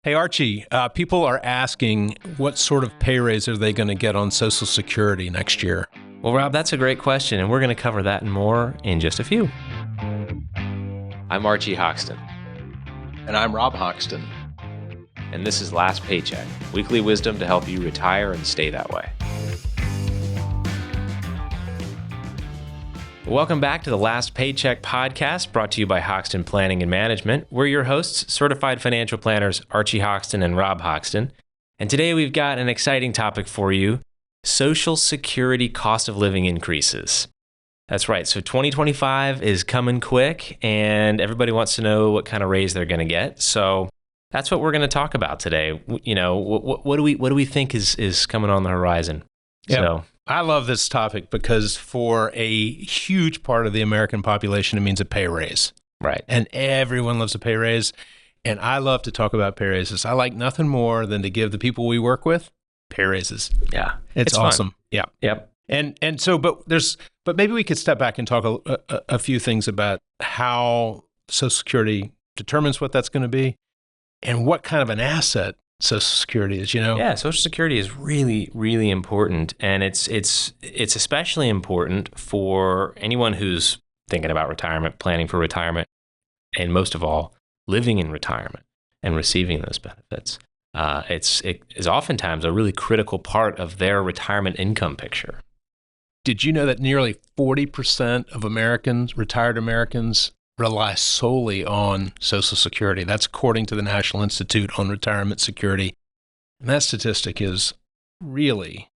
Hey, Archie, people are asking what sort of pay raise are they going to get on Social Security next year? Well, Rob, that's a great question, and we're going to cover that and more in just a few. I'm Archie Hoxton. And I'm Rob Hoxton. And this is Last Paycheck, weekly wisdom to help you retire and stay that way. Welcome back to the Last Paycheck Podcast, brought to you by Hoxton Planning and Management. We're your hosts, certified financial planners Archie Hoxton and Rob Hoxton. And today we've got an exciting topic for you, Social Security cost of living increases. That's right. So 2025 is coming quick, and everybody wants to know what kind of raise they're going to get. So that's what we're going to talk about today. You know, what do we think is coming on the horizon? Yep. So I love this topic because for a huge part of the American population, it means a pay raise. Right. And everyone loves a pay raise. And I love to talk about pay raises. I like nothing more than to give the people we work with pay raises. Yeah. It's awesome. Fun. Yeah. Yep. And so, but maybe we could step back and talk a few things about how Social Security determines what that's going to be and what kind of an asset Social Security is, you know? Yeah, Social Security is really, really important. And it's especially important for anyone who's thinking about retirement, planning for retirement, and most of all, living in retirement and receiving those benefits. It is oftentimes a really critical part of their retirement income picture. Did you know that nearly 40% of Americans, retired Americans, rely solely on Social Security? That's according to the National Institute on Retirement Security. And that statistic is really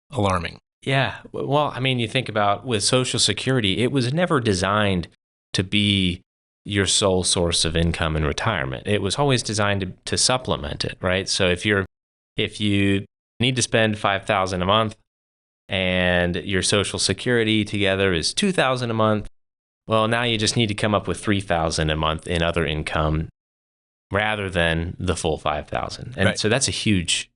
alarming. Yeah. Well, I mean, you think about with Social Security, it was never designed to be your sole source of income in retirement. It was always designed to supplement it, right? So if you need to spend $5,000 a month and your Social Security together is $2,000 a month, well, now you just need to come up with $3,000 a month in other income rather than the full $5,000. And right. So that's a huge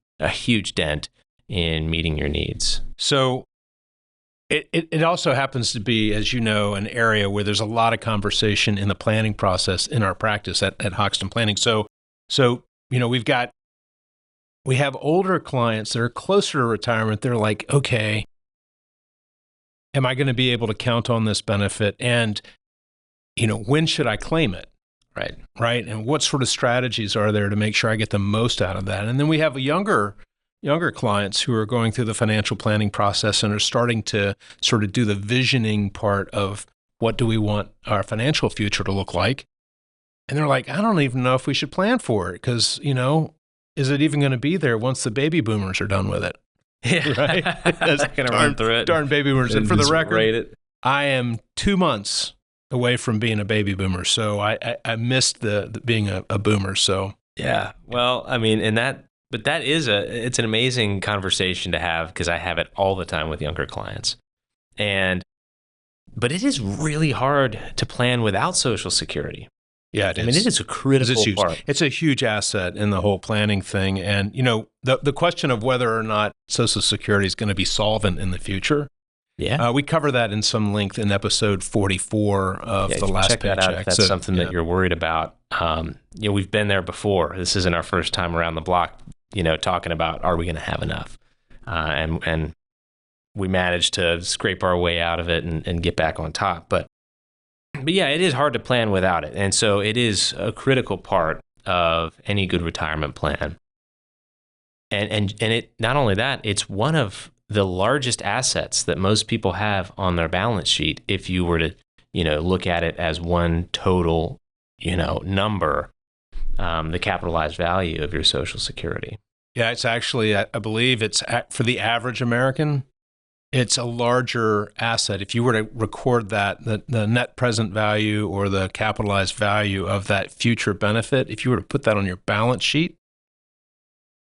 dent in meeting your needs. So it also happens to be, as you know, an area where there's a lot of conversation in the planning process in our practice at Hoxton Planning. So you know, we have older clients that are closer to retirement. They're like, okay, am I going to be able to count on this benefit? And, you know, when should I claim it? Right. And what sort of strategies are there to make sure I get the most out of that? And then we have younger clients who are going through the financial planning process and are starting to sort of do the visioning part of what do we want our financial future to look like? And they're like, I don't even know if we should plan for it because, you know, is it even going to be there once the baby boomers are done with it? Yeah. Right? Going to run through it. Darn baby boomers. And for the record, it. I am 2 months away from being a baby boomer. So I missed the being a boomer. So yeah. Well, I mean, but it's an amazing conversation to have because I have it all the time with younger clients. But it is really hard to plan without Social Security. Yeah, it is. I mean, it is a critical part. It's a huge asset in the whole planning thing. And, you know, the question of whether or not Social Security is going to be solvent in the future. Yeah. We cover that in some length in episode 44 of the Last Paycheck. Check that out if that's something that you're worried about. You know, we've been there before. This isn't our first time around the block, you know, talking about, are we going to have enough? And we managed to scrape our way out of it and get back on top. But yeah, it is hard to plan without it. And so it is a critical part of any good retirement plan. And it not only that, it's one of the largest assets that most people have on their balance sheet if you were to, you know, look at it as one total, you know, number, the capitalized value of your Social Security. Yeah, it's actually, I believe it's for the average American, it's a larger asset. If you were to record that, the net present value or the capitalized value of that future benefit, if you were to put that on your balance sheet,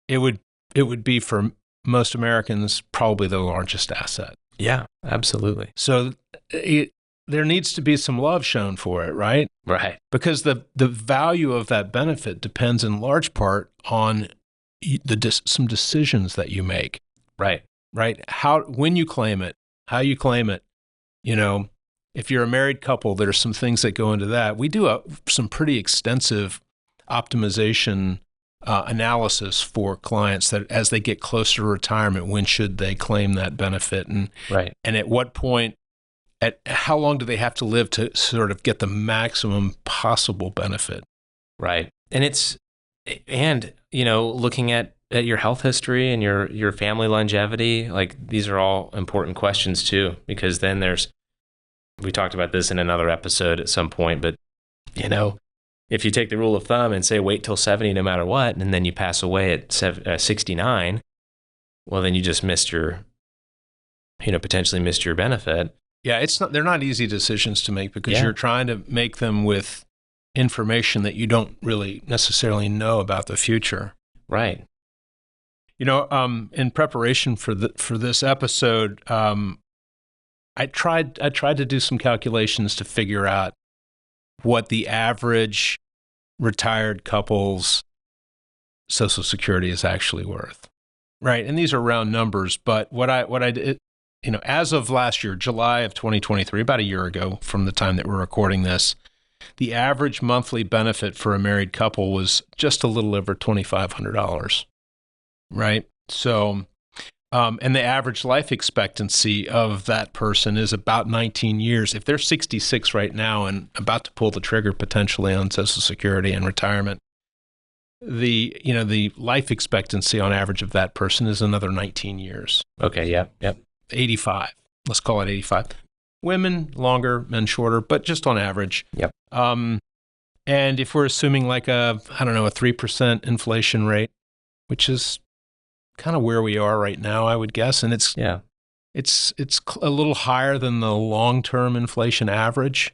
it would be for most Americans probably the largest asset. Yeah, absolutely. So there needs to be some love shown for it, right? Right. Because the value of that benefit depends in large part on some decisions that you make. Right. Right. When you claim it, how you claim it. You know, if you're a married couple, there's some things that go into that. We do some pretty extensive optimization analysis for clients that as they get closer to retirement, when should they claim that benefit, and at what point, at how long do they have to live to sort of get the maximum possible benefit? Right. And looking at your health history and your family longevity, like these are all important questions too, because then we talked about this in another episode at some point, but if you take the rule of thumb and say wait till 70 no matter what, and then you pass away at 69, well, then you just potentially missed your benefit. Yeah, they're not easy decisions to make because you're trying to make them with information that you don't really necessarily know about the future. Right. In preparation for this episode, I tried to do some calculations to figure out what the average retired couple's Social Security is actually worth. Right, and these are round numbers, but what I did, as of last year, July of 2023, about a year ago from the time that we're recording this, the average monthly benefit for a married couple was just a little over $2,500, right? So, and the average life expectancy of that person is about 19 years. If they're 66 right now and about to pull the trigger potentially on Social Security and retirement, the life expectancy on average of that person is another 19 years. Okay, yep. 85. Let's call it 85. Women longer, men shorter, but just on average. Yep. And if we're assuming like a 3% inflation rate, which is kind of where we are right now, I would guess, and it's a little higher than the long-term inflation average.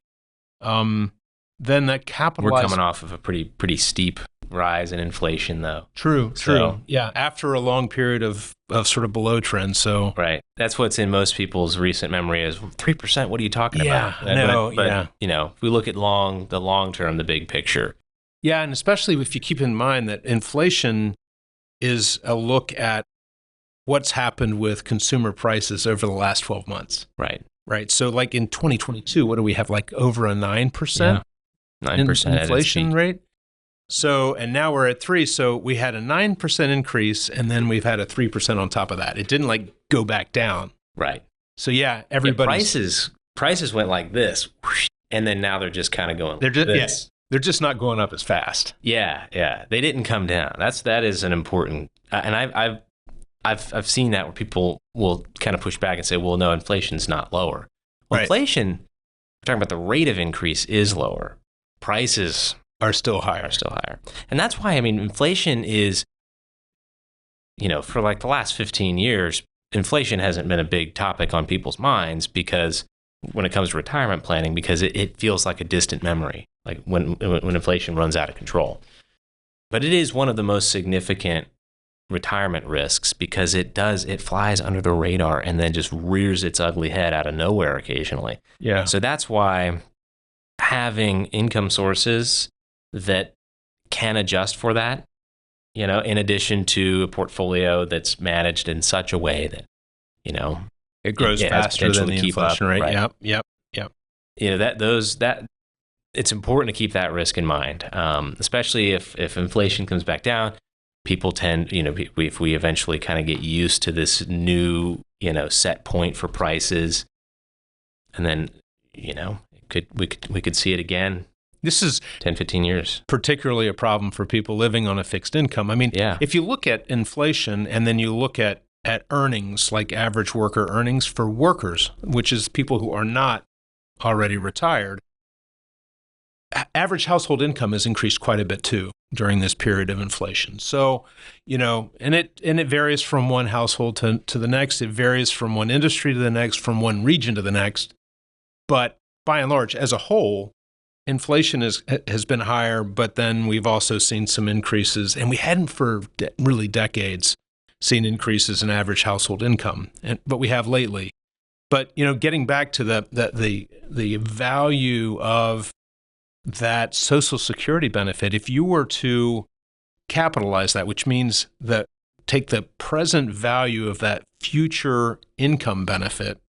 Then that capitalized. We're coming off of a pretty steep rise in inflation, though. True. Yeah, after a long period of sort of below trend. So right, that's what's in most people's recent memory is 3%. What are you talking about? But if we look at the long term, the big picture. Yeah, and especially if you keep in mind that inflation is a look at what's happened with consumer prices over the last 12 months. Right. So like in 2022, what do we have, like over a 9%? 9% inflation rate. So, and now we're at 3. So we had a 9% increase, and then we've had a 3% on top of that. It didn't like go back down. Right. So yeah, prices went like this, and then now they're just kind of going. They're just not going up as fast. Yeah. They didn't come down. That is an important, and I've seen that where people will kind of push back and say, well, no, inflation's not lower. Well, right. Inflation, we're talking about the rate of increase is lower. Prices are still higher. And that's why, inflation is, for like the last 15 years, inflation hasn't been a big topic on people's minds because when it comes to retirement planning, because it feels like a distant memory, like when inflation runs out of control. But it is one of the most significant retirement risks because it flies under the radar and then just rears its ugly head out of nowhere occasionally. Yeah. So that's why having income sources that can adjust for that, in addition to a portfolio that's managed in such a way that, it grows faster than the inflation rate. Right? Yep. It's important to keep that risk in mind, especially if inflation comes back down. People tend, if we eventually kind of get used to this new, set point for prices, and then, we could see it again. This is 10, 15 years. Particularly a problem for people living on a fixed income. If you look at inflation and then you look at earnings, like average worker earnings for workers, which is people who are not already retired, average household income has increased quite a bit too during this period of inflation. So, and it varies from one household to the next. It varies from one industry to the next, from one region to the next. But by and large, as a whole, inflation has been higher, but then we've also seen some increases, and we hadn't for really decades seen increases in average household income, but we have lately. But getting back to the value of that Social Security benefit, if you were to capitalize that, which means that take the present value of that future income benefit,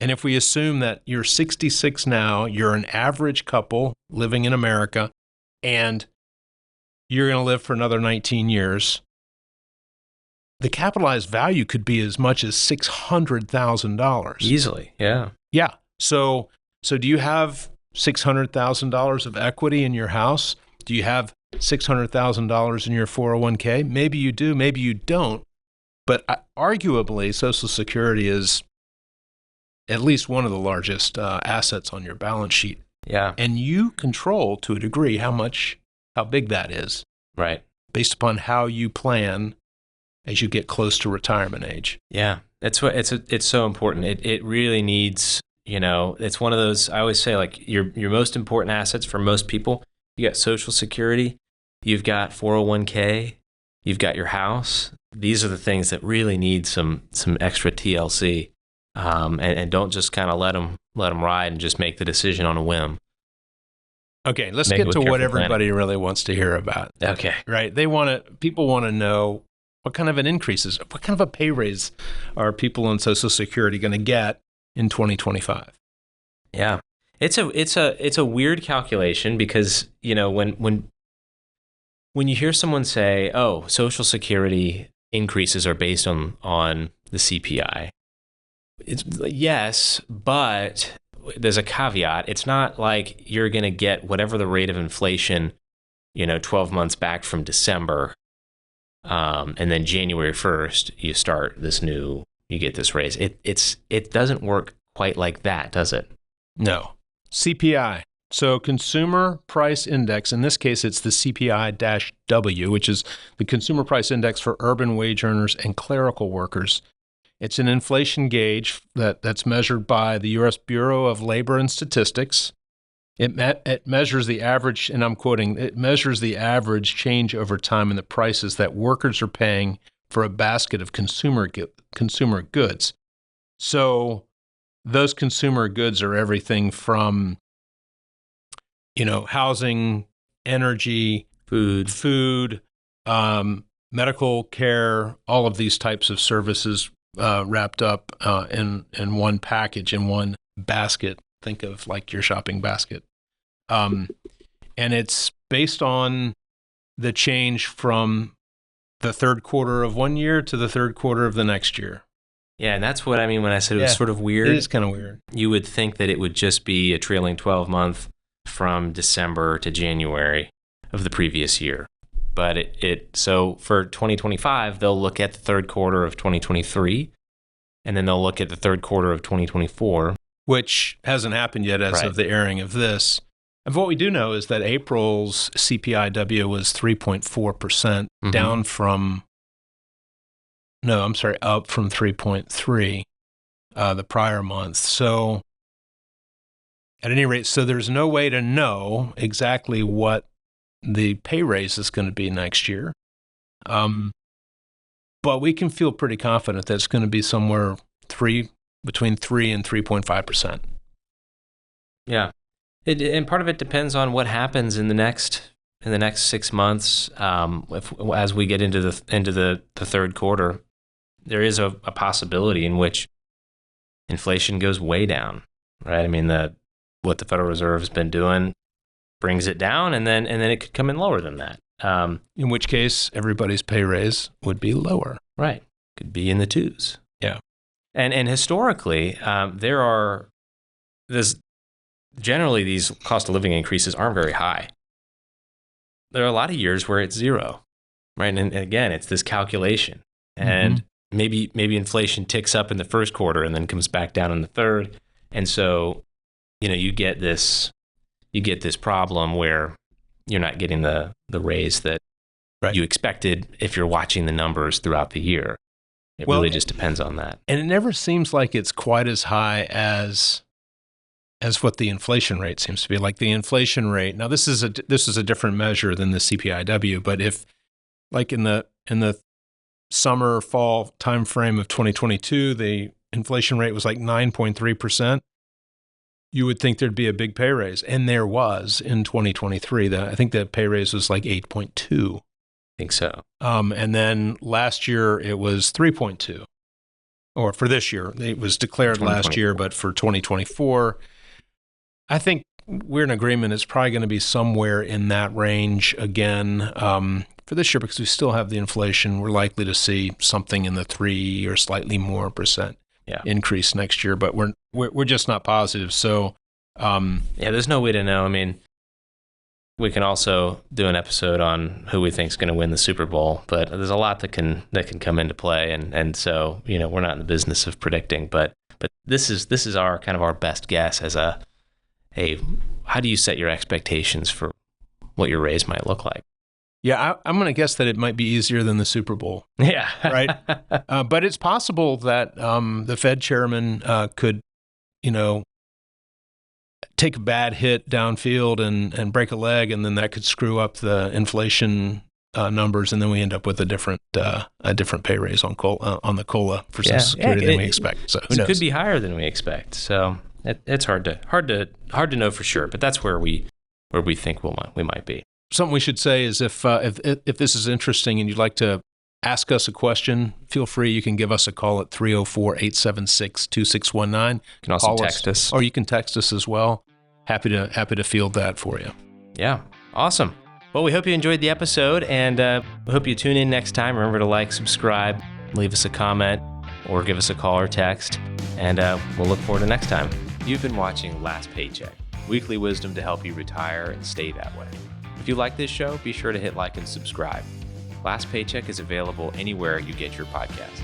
and if we assume that you're 66 now, you're an average couple living in America, and you're going to live for another 19 years. The capitalized value could be as much as $600,000. Easily, yeah. Yeah. So do you have $600,000 of equity in your house? Do you have $600,000 in your 401k? Maybe you do, maybe you don't. But arguably, Social Security is at least one of the largest assets on your balance sheet. Yeah. And you control, to a degree, how big that is. Right. Based upon how you plan as you get close to retirement age. Yeah. It's so important. It really needs, it's one of those, I always say, like, your most important assets for most people, you got Social Security, you've got 401k, you've got your house. These are the things that really need some extra TLC, and don't just kind of let them ride and just make the decision on a whim. Okay, let's get to what everybody really wants to hear about. Okay, right? People want to know what kind of an increase is, what kind of a pay raise are people on Social Security going to get in 2025? Yeah, it's a weird calculation because when you hear someone say, "Oh, Social Security increases are based on the CPI," it's yes, but there's a caveat. It's not like you're going to get whatever the rate of inflation, 12 months back from December, and then January 1st you get this raise. It doesn't work quite like that, does it? No. CPI. So Consumer Price Index, in this case, it's the CPI-W, which is the Consumer Price Index for urban wage earners and clerical workers. It's an inflation gauge that's measured by the U.S. Bureau of Labor and Statistics. It measures the average, and I'm quoting, it measures the average change over time in the prices that workers are paying for a basket of consumer goods. So those consumer goods are everything from housing, energy, food, medical care, all of these types of services wrapped up in one package, in one basket. Think of like your shopping basket. And it's based on the change from the third quarter of one year to the third quarter of the next year. Yeah, and that's what I mean when I said it was sort of weird. It is kind of weird. You would think that it would just be a trailing 12-month from December to January of the previous year. But so for 2025, they'll look at the third quarter of 2023, and then they'll look at the third quarter of 2024. Which hasn't happened yet as of the airing of this. And what we do know is that April's CPI-W was 3.4%, down from, up from 3.3 the prior month. So at any rate, so there's no way to know exactly what the pay raise is going to be next year. But we can feel pretty confident that it's going to be somewhere between 3 and 3.5%. Yeah. And part of it depends on what happens in the next 6 months. As we get into the third quarter, there is a possibility in which inflation goes way down, right? I mean, what the Federal Reserve has been doing brings it down, and then it could come in lower than that. In which case, everybody's pay raise would be lower. Right. Could be in the 2s. Yeah. And historically, generally these cost of living increases aren't very high. There are a lot of years where it's zero, right? And again, it's this calculation. And maybe inflation ticks up in the first quarter and then comes back down in the third. And so, you get this problem where you're not getting the raise that you expected if you're watching the numbers throughout the year. It really just depends on that. And it never seems like it's quite as high as what the inflation rate seems to be. Like the inflation rate. Now this is a different measure than the CPI-W, but if like in the summer fall timeframe of 2022, the inflation rate was like 9.3%, you would think there'd be a big pay raise. And there was in 2023. I think the pay raise was like 8.2. I think so. And then last year it was 3.2. Or for this year, it was declared last year, but for 2024, I think we're in agreement. It's probably going to be somewhere in that range again for this year because we still have the inflation. We're likely to see something in the 3 or slightly more % increase next year, but we're just not positive. So there's no way to know. I mean, we can also do an episode on who we think is going to win the Super Bowl, but there's a lot that can come into play, and so we're not in the business of predicting, but this is our kind of our best guess as a how do you set your expectations for what your raise might look like? Yeah, I'm going to guess that it might be easier than the Super Bowl. Yeah, right. But it's possible that the Fed chairman could, take a bad hit downfield and break a leg, and then that could screw up the inflation numbers, and then we end up with a different pay raise on the COLA for Social Security than we expect. So who knows? It could be higher than we expect. So it's hard to know for sure. But that's where we think we might be. Something we should say is if this is interesting and you'd like to ask us a question, feel free. You can give us a call at 304-876-2619. You can also text us. Or you can text us as well. Happy to field that for you. Yeah, awesome. Well, we hope you enjoyed the episode, and we hope you tune in next time. Remember to like, subscribe, leave us a comment, or give us a call or text, and we'll look forward to next time. You've been watching Last Paycheck, weekly wisdom to help you retire and stay that way. If you like this show, be sure to hit like and subscribe. Last Paycheck is available anywhere you get your podcasts.